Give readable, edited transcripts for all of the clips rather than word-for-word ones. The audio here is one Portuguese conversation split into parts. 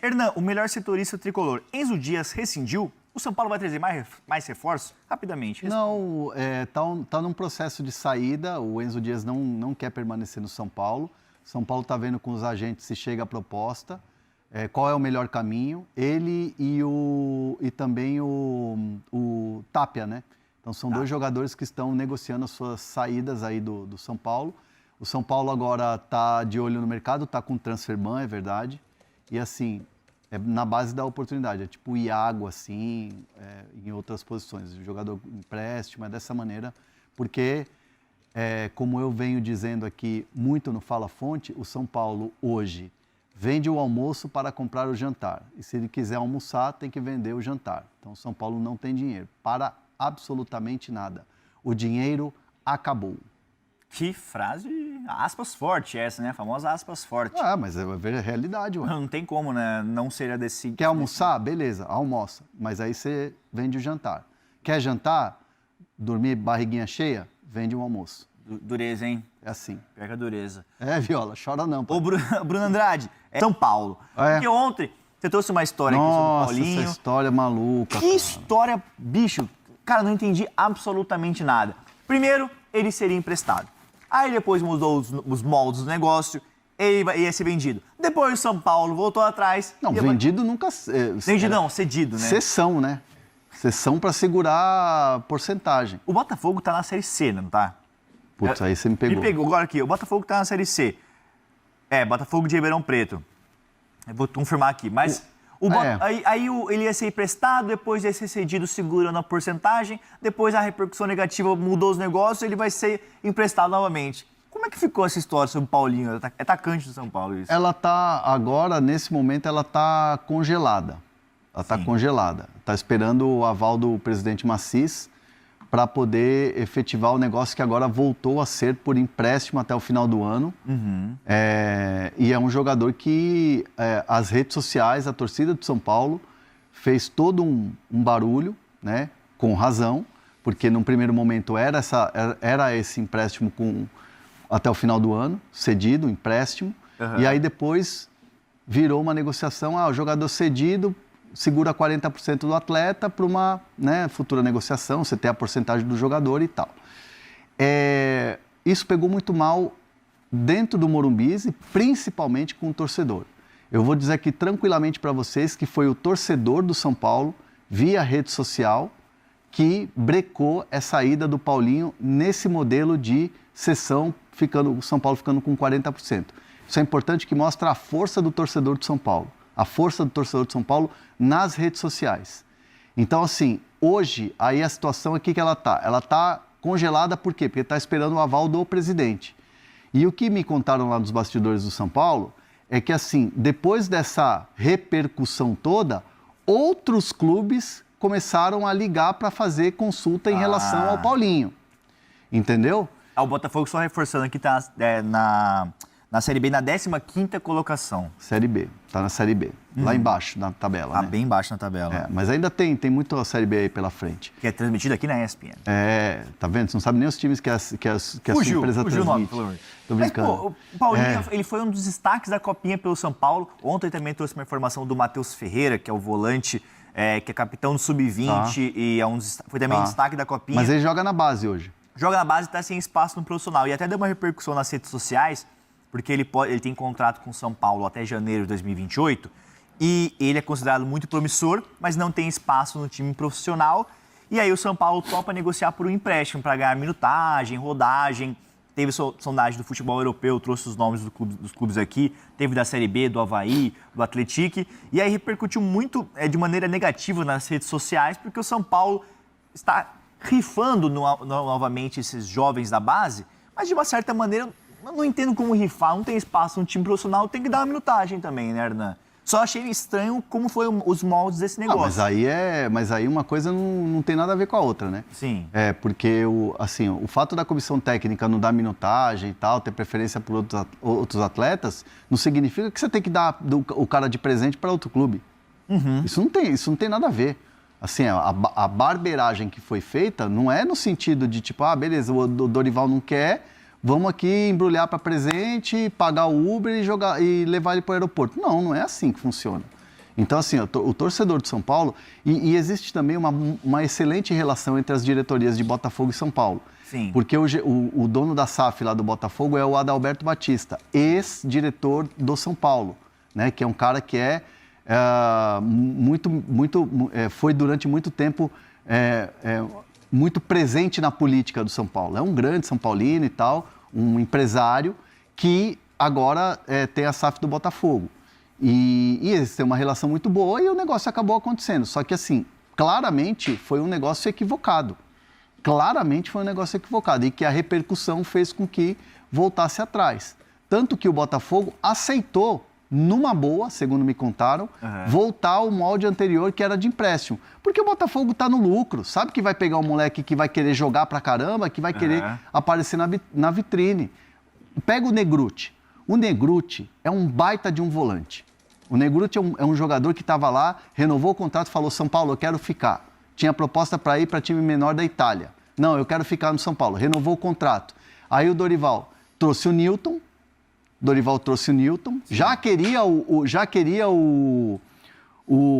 Hernan, o melhor setorista tricolor, Enzo Dias, rescindiu? O São Paulo vai trazer mais reforços? Rapidamente. Não, tá num processo de saída. O Enzo Dias não quer permanecer no São Paulo. São Paulo está vendo com os agentes se chega a proposta, qual é o melhor caminho. Ele e também o Tapia, né? Então são dois jogadores que estão negociando as suas saídas aí do São Paulo. O São Paulo agora está de olho no mercado, está com transferban, é verdade. E assim, é na base da oportunidade, é tipo o Iago, assim, em outras posições. O jogador empréstimo, é dessa maneira, porque, como eu venho dizendo aqui muito no Fala Fonte, o São Paulo hoje vende o almoço para comprar o jantar. E se ele quiser almoçar, tem que vender o jantar. Então, o São Paulo não tem dinheiro para absolutamente nada. O dinheiro acabou. Que frase, aspas forte essa, né? A famosa aspas forte. Mas é a realidade, ué. Não tem como, né? Não ser desse... Quer almoçar? Beleza, almoça. Mas aí você vende o jantar. Quer jantar? Dormir barriguinha cheia? Vende um almoço. Dureza, hein? É assim. Pega a dureza. Viola, chora não. Pô. Ô, Bruno Andrade, São Paulo. Porque ontem você trouxe uma história aqui sobre o Paulinho. Essa história maluca. Que história, bicho. Cara, não entendi absolutamente nada. Primeiro, ele seria emprestado. Aí depois mudou os moldes do negócio, ele ia ser vendido. Depois o São Paulo voltou atrás. Não, vendido nunca... Vendido não, cedido, né? Cessão, né? Cessão para segurar a porcentagem. O Botafogo tá na Série C, não tá? Putz, aí você me pegou. Me pegou agora aqui. O Botafogo tá na Série C. Botafogo de Ribeirão Preto. Eu vou confirmar aqui, mas... ele ia ser emprestado, depois ia ser cedido segurando a porcentagem, depois a repercussão negativa mudou os negócios, ele vai ser emprestado novamente. Como é que ficou essa história sobre o Paulinho? É atacante do São Paulo isso. Ela tá, agora, nesse momento, ela tá congelada. Ela está congelada. Está esperando o aval do presidente Macis para poder efetivar o negócio que agora voltou a ser por empréstimo até o final do ano. E é um jogador que as redes sociais, a torcida do São Paulo, fez todo um barulho, né, com razão, porque num primeiro momento era esse empréstimo até o final do ano, cedido, empréstimo, e aí depois virou uma negociação, o jogador cedido segura 40% do atleta para uma futura negociação, você tem a porcentagem do jogador e tal. Isso pegou muito mal dentro do Morumbi, principalmente com o torcedor. Eu vou dizer aqui tranquilamente para vocês que foi o torcedor do São Paulo, via rede social, que brecou essa ida do Paulinho nesse modelo de cessão, o São Paulo ficando com 40%. Isso é importante, que mostra a força do torcedor de São Paulo. A força do torcedor de São Paulo nas redes sociais. Então, assim, hoje, aí a situação aqui que ela está. Ela está congelada por quê? Porque está esperando o aval do presidente. E o que me contaram lá nos bastidores do São Paulo é que, assim, depois dessa repercussão toda, outros clubes começaram a ligar para fazer consulta em relação ao Paulinho. Entendeu? O Botafogo, só reforçando aqui, está na Série B, na 15ª colocação. Série B, tá na Série B, lá embaixo na tabela, né? Bem embaixo na tabela. Mas ainda tem muito a Série B aí pela frente. Que é transmitido aqui na ESPN. Tá vendo? Você não sabe nem os times que a sua empresa transmite. Nome, Tô brincando. Mas, pô, o Paulinho, ele foi um dos destaques da Copinha pelo São Paulo. Ontem também trouxe uma informação do Matheus Ferreira, que é o volante, que é capitão do Sub-20 e foi também destaque da Copinha. Mas ele joga na base hoje. Joga na base e está sem espaço no profissional. E até deu uma repercussão nas redes sociais, porque ele tem contrato com o São Paulo até janeiro de 2028 e ele é considerado muito promissor, mas não tem espaço no time profissional. E aí o São Paulo topa negociar por um empréstimo para ganhar minutagem, rodagem. Teve sondagem do futebol europeu, trouxe os nomes dos clubes aqui. Teve da Série B, do Avaí, do Atlético. E aí repercutiu muito de maneira negativa nas redes sociais, porque o São Paulo está rifando novamente esses jovens da base, mas de uma certa maneira... Eu não entendo como rifar, não tem espaço no time profissional, tem que dar uma minutagem também, né, Hernan? Só achei estranho como foi os moldes desse negócio. Mas aí uma coisa não tem nada a ver com a outra, né? Sim. Porque o fato da comissão técnica não dar minutagem e tal, ter preferência por outros atletas, não significa que você tem que dar o cara de presente para outro clube. Isso não tem nada a ver. Assim, a barbeiragem que foi feita não é no sentido de tipo, beleza, o Dorival não quer... Vamos aqui embrulhar para presente, pagar o Uber e levar ele para o aeroporto. Não é assim que funciona. Então, assim, o torcedor de São Paulo... E existe também uma excelente relação entre as diretorias de Botafogo e São Paulo. Sim. Porque o dono da SAF lá do Botafogo é o Adalberto Batista, ex-diretor do São Paulo, né? Que é um cara que foi durante muito tempo muito presente na política do São Paulo. É um grande São Paulino e tal, um empresário que agora tem a SAF do Botafogo. E eles têm uma relação muito boa e o negócio acabou acontecendo. Só que, assim, claramente foi um negócio equivocado. Claramente foi um negócio equivocado e que a repercussão fez com que voltasse atrás. Tanto que o Botafogo aceitou, numa boa, segundo me contaram, voltar ao molde anterior, que era de empréstimo. Porque o Botafogo está no lucro, sabe que vai pegar um moleque que vai querer jogar pra caramba, que vai querer aparecer na vitrine. Pega o Negrutti. O Negrutti é um baita de um volante. O Negrutti é um jogador que estava lá, renovou o contrato, falou: São Paulo, eu quero ficar. Tinha proposta para ir para time menor da Itália. Não, eu quero ficar no São Paulo. Renovou o contrato. Aí o Dorival trouxe o Newton. Já queria o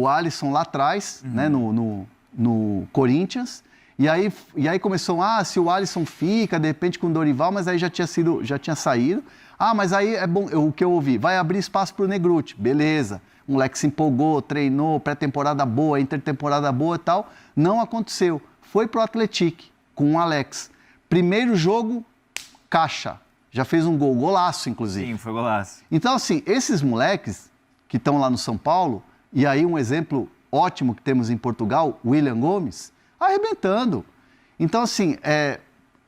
Alisson lá atrás, né, no Corinthians. E aí começou, se o Alisson fica, de repente, com o Dorival, mas aí já tinha saído. Mas aí é bom, o que eu ouvi, vai abrir espaço para o Negrutti. Beleza. O moleque se empolgou, treinou, pré-temporada boa, intertemporada boa e tal. Não aconteceu. Foi pro Atlético com o Alex. Primeiro jogo, caixa. Já fez um gol, golaço, inclusive. Sim, foi golaço. Então, assim, esses moleques que estão lá no São Paulo, e aí um exemplo ótimo que temos em Portugal, William Gomes, arrebentando. Então, assim,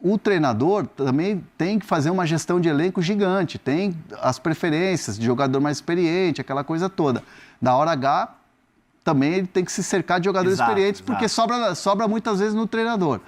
o treinador também tem que fazer uma gestão de elenco gigante, tem as preferências de jogador mais experiente, aquela coisa toda. Na hora H, também ele tem que se cercar de jogadores experientes, porque sobra muitas vezes no treinador.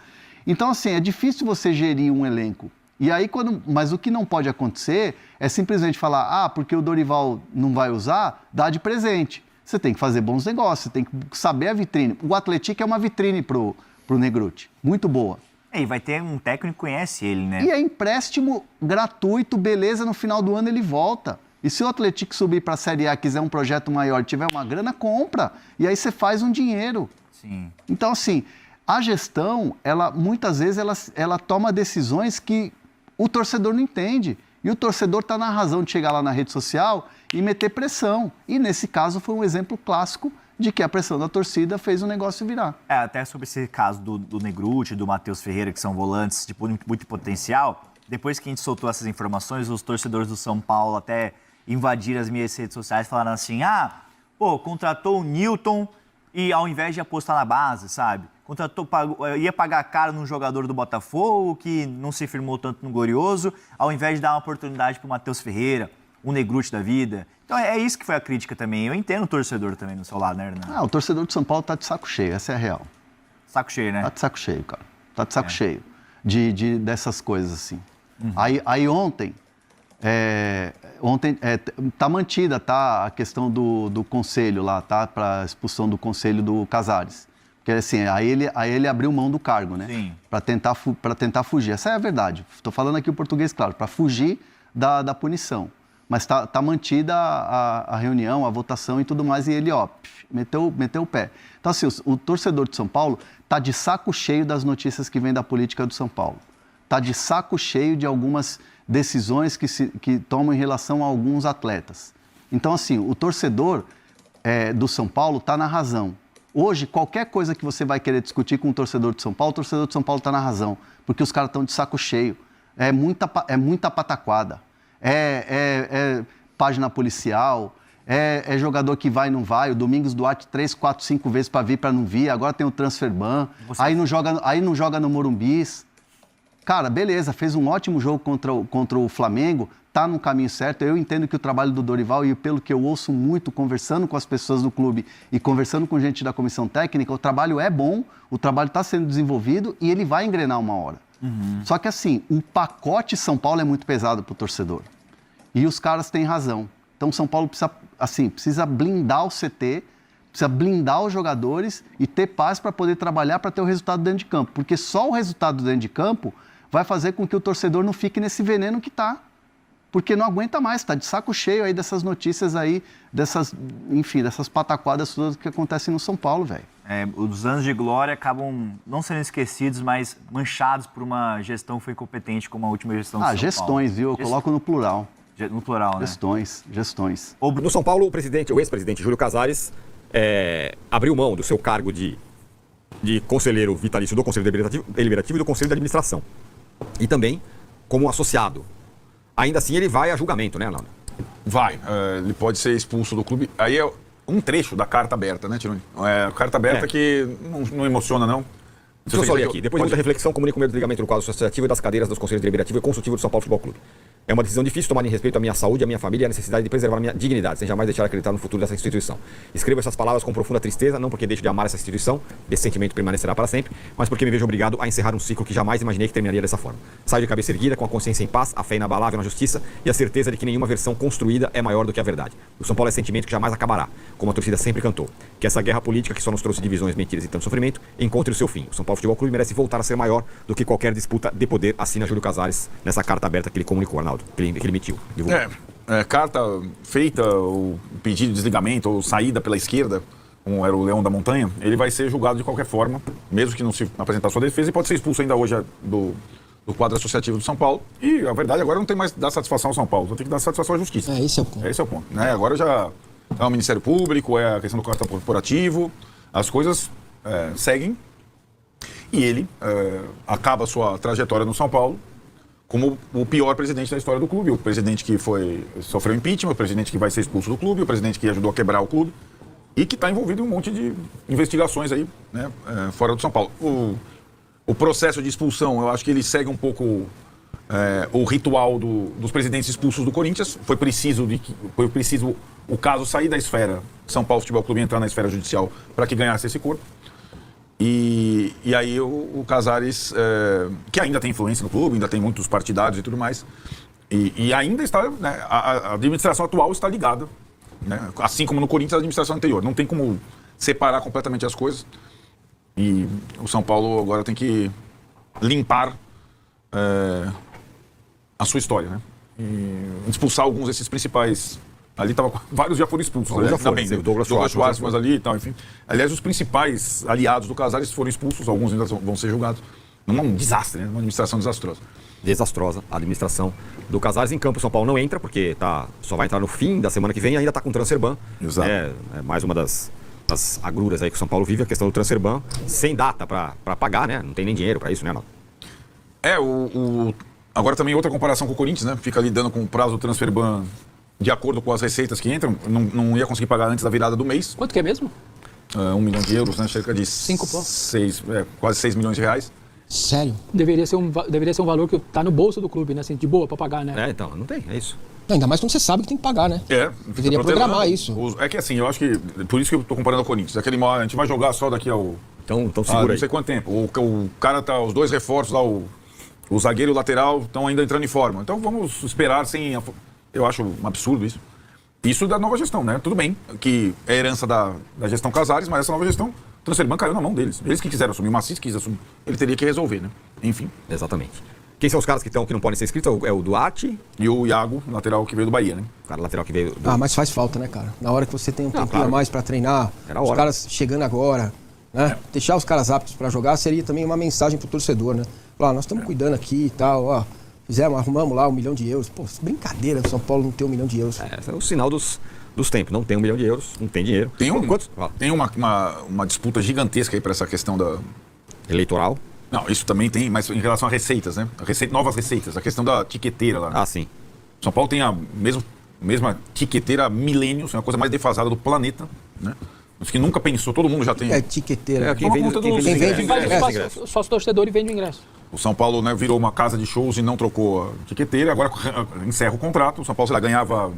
Então, assim, é difícil você gerir um elenco. E aí, mas o que não pode acontecer é simplesmente falar, porque o Dorival não vai usar, dá de presente. Você tem que fazer bons negócios, você tem que saber a vitrine. O Atlético é uma vitrine pro Negrutti, muito boa. E vai ter um técnico que conhece ele, né? E é empréstimo gratuito, beleza, no final do ano ele volta. E se o Atlético subir para a Série A, quiser um projeto maior, tiver uma grana, compra. E aí você faz um dinheiro. Sim. Então, assim, a gestão, muitas vezes, ela toma decisões que o torcedor não entende. E o torcedor está na razão de chegar lá na rede social e meter pressão. E, nesse caso, foi um exemplo clássico de que a pressão da torcida fez o negócio virar. Até sobre esse caso do Negrutti, do Matheus Ferreira, que são volantes de muito potencial, depois que a gente soltou essas informações, os torcedores do São Paulo até invadiram as minhas redes sociais e falaram assim, contratou o Newton e ao invés de apostar na base, sabe? Ia pagar caro num jogador do Botafogo que não se firmou tanto no Glorioso, ao invés de dar uma oportunidade para o Matheus Ferreira, um Negrutti da vida. Então é isso que foi a crítica também. Eu entendo o torcedor também do seu lado, né, Hernan? O torcedor de São Paulo tá de saco cheio, essa é a real. Saco cheio, né? Tá de saco cheio, cara. Tá de saco cheio dessas coisas, assim. Aí ontem tá mantida, tá, a questão do conselho lá, tá, para expulsão do conselho do Casares. Porque assim, aí ele abriu mão do cargo, né? Sim. Para tentar fugir. Essa é a verdade. Estou falando aqui o português, claro, para fugir da punição. Mas tá mantida a reunião, a votação e tudo mais, e ele, meteu o pé. Então, assim, o torcedor de São Paulo tá de saco cheio das notícias que vêm da política do São Paulo. Tá de saco cheio de algumas decisões que tomam em relação a alguns atletas. Então, assim, o torcedor do São Paulo tá na razão. Hoje, qualquer coisa que você vai querer discutir com o torcedor de São Paulo, o torcedor de São Paulo tá na razão, porque os caras estão de saco cheio. É muita pataquada. Página policial, jogador que vai e não vai. O Domingos Duarte 3, 4, 5 vezes para vir, para não vir. Agora tem o transfer ban. Aí não joga no Morumbis. Cara, beleza, fez um ótimo jogo contra o Flamengo, tá no caminho certo. Eu entendo que o trabalho do Dorival, e pelo que eu ouço muito, conversando com as pessoas do clube e conversando com gente da comissão técnica, o trabalho é bom, o trabalho está sendo desenvolvido e ele vai engrenar uma hora. Só que assim, o pacote São Paulo é muito pesado para o torcedor. E os caras têm razão. Então, São Paulo precisa blindar o CT, precisa blindar os jogadores e ter paz para poder trabalhar para ter o resultado dentro de campo. Porque só o resultado dentro de campo vai fazer com que o torcedor não fique nesse veneno que está. porque não aguenta mais, está de saco cheio aí dessas notícias aí, dessas pataquadas todas que acontecem no São Paulo, velho. Os anos de glória acabam não sendo esquecidos, mas manchados por uma gestão que foi incompetente, como a última gestão do São Paulo. Gestões, viu? Eu coloco no plural. No plural, né? Gestões. No São Paulo, o ex-presidente Júlio Casares abriu mão do seu cargo de conselheiro vitalício do Conselho Deliberativo e do Conselho de Administração. E também como associado. Ainda assim, ele vai a julgamento, né, Arnaldo? Vai. Ele pode ser expulso do clube. Aí é um trecho da carta aberta, né, Tironi? Carta aberta que não emociona, não. Deixa eu só ler aqui. Depois de muita reflexão, comunico o meu desligamento do quadro associativo e das cadeiras dos Conselhos Deliberativo e Consultivo do São Paulo Futebol Clube. É uma decisão difícil tomar em respeito à minha saúde, à minha família e à necessidade de preservar a minha dignidade, sem jamais deixar de acreditar no futuro dessa instituição. Escrevo essas palavras com profunda tristeza, não porque deixo de amar essa instituição, esse sentimento permanecerá para sempre, mas porque me vejo obrigado a encerrar um ciclo que jamais imaginei que terminaria dessa forma. Saio de cabeça erguida, com a consciência em paz, a fé inabalável na justiça e a certeza de que nenhuma versão construída é maior do que a verdade. O São Paulo é sentimento que jamais acabará, como a torcida sempre cantou. Que essa guerra política que só nos trouxe divisões, mentiras e tanto sofrimento, encontre o seu fim. O São Paulo Futebol Clube merece voltar a ser maior do que qualquer disputa de poder, assina Júlio Casares nessa carta aberta que ele comunicou, Arnaldo, que ele emitiu. Carta feita, o pedido de desligamento ou saída pela esquerda, como era o Leão da Montanha, ele vai ser julgado de qualquer forma, mesmo que não se apresentar sua defesa, e pode ser expulso ainda hoje do quadro associativo do São Paulo. E a verdade agora não tem mais dar satisfação ao São Paulo, tem que dar satisfação à justiça. Esse é o ponto. Esse é o ponto. Né? Agora já é o Ministério Público, é a questão do cartão corporativo, as coisas seguem e ele acaba a sua trajetória no São Paulo como o pior presidente da história do clube, o presidente que sofreu impeachment, o presidente que vai ser expulso do clube, o presidente que ajudou a quebrar o clube e que está envolvido em um monte de investigações aí, né, fora do São Paulo. O processo de expulsão, eu acho que ele segue um pouco o ritual dos presidentes expulsos do Corinthians. Foi preciso o caso sair da esfera São Paulo Futebol Clube e entrar na esfera judicial para que ganhasse esse corpo. E aí o Casares, que ainda tem influência no clube, ainda tem muitos partidários e tudo mais, e ainda está, né, a administração atual está ligada, né, assim como no Corinthians a administração anterior. Não tem como separar completamente as coisas. E o São Paulo agora tem que limpar a sua história, né? E expulsar alguns desses principais. Ali vários já foram expulsos, né? O Douglas Schwartz, mas ali e tal, enfim. Aliás, os principais aliados do Casares foram expulsos, alguns ainda vão ser julgados. Um desastre, né? Uma administração desastrosa. Desastrosa a administração do Casares. Em campo, o São Paulo não entra, porque só vai entrar no fim da semana que vem e ainda está com o transfer ban. Exato. É mais uma das agruras aí que o São Paulo vive, a questão do transfer ban, sem data para pagar, né? Não tem nem dinheiro para isso, né, Arnaldo? Agora também outra comparação com o Corinthians, né? Fica lidando com o prazo do transfer ban de acordo com as receitas que entram, não ia conseguir pagar antes da virada do mês. Quanto que é mesmo? 1 milhão de euros, né? Cerca de quase 6 milhões de reais. Sério? Deveria ser um valor que está no bolso do clube, né? Assim, de boa para pagar, né? Então, não tem, é isso. Ainda mais quando você sabe que tem que pagar, né? Deveria programar isso. É que assim, eu acho que, por isso que eu estou comparando ao Corinthians. A gente vai jogar só daqui ao... Então segura aí. Não sei quanto tempo. O cara tá, os dois reforços lá, o zagueiro e o lateral estão ainda entrando em forma. Então vamos esperar sem... Eu acho um absurdo isso. Isso da nova gestão, né? Tudo bem que é herança da gestão Casares, mas essa nova gestão, o transfer ban caiu na mão deles. Eles que quiseram assumir, o Macis quis assumir. Ele teria que resolver, né? Enfim. Exatamente. Quem são os caras que não podem ser inscritos? É o Duarte e o Iago, lateral que veio do Bahia, né? O cara lateral que veio mas faz falta, né, cara? Na hora que você tem um tempinho a mais para treinar, os caras chegando agora, né? Deixar os caras aptos para jogar seria também uma mensagem pro torcedor, né? Falar, nós estamos cuidando aqui e tal, ó. Arrumamos lá 1 milhão de euros. Pô, brincadeira o São Paulo não ter 1 milhão de euros. Esse é o sinal dos tempos. Não tem 1 milhão de euros, não tem dinheiro. Tem uma disputa gigantesca aí para essa questão da... Eleitoral? Não, isso também tem, mas em relação a receitas, né? Novas receitas, a questão da tiqueteira lá. Né? Sim. São Paulo tem a mesma tiqueteira há milênios, é uma coisa mais defasada do planeta, né? Mas que nunca pensou, todo mundo já tem... tiqueteira. Quem vende ingresso. Sócio torcedor e vende o ingresso. O São Paulo, né, virou uma casa de shows e não trocou a tiqueteira, agora encerra o contrato. O São Paulo, ganhava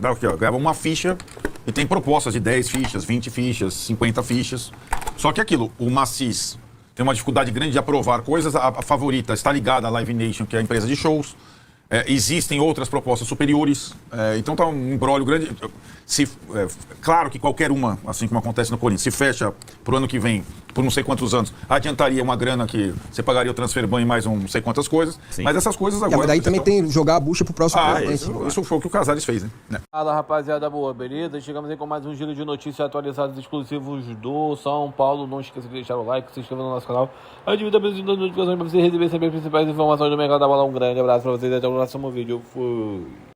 uma ficha e tem propostas de 10 fichas, 20 fichas, 50 fichas. Só que aquilo, o Macis tem uma dificuldade grande de aprovar coisas. A favorita está ligada à Live Nation, que é a empresa de shows. Existem outras propostas superiores. Então está um imbróglio grande. Claro que qualquer uma, assim como acontece no Corinthians, se fecha para o ano que vem por não sei quantos anos, adiantaria uma grana que você pagaria o transfer ban e mais não sei quantas coisas. Sim. Mas essas coisas agora... Mas daí também tem jogar a bucha pro próximo. Isso foi o que o Casares fez, né? Fala, rapaziada, boa, beleza? Chegamos aí com mais um giro de notícias atualizadas exclusivos do São Paulo. Não esqueça de deixar o like, se inscrever no nosso canal, ative também as notificações para você receber sempre as principais informações do mercado da bola. Um grande abraço para vocês e até o próximo vídeo. Fui!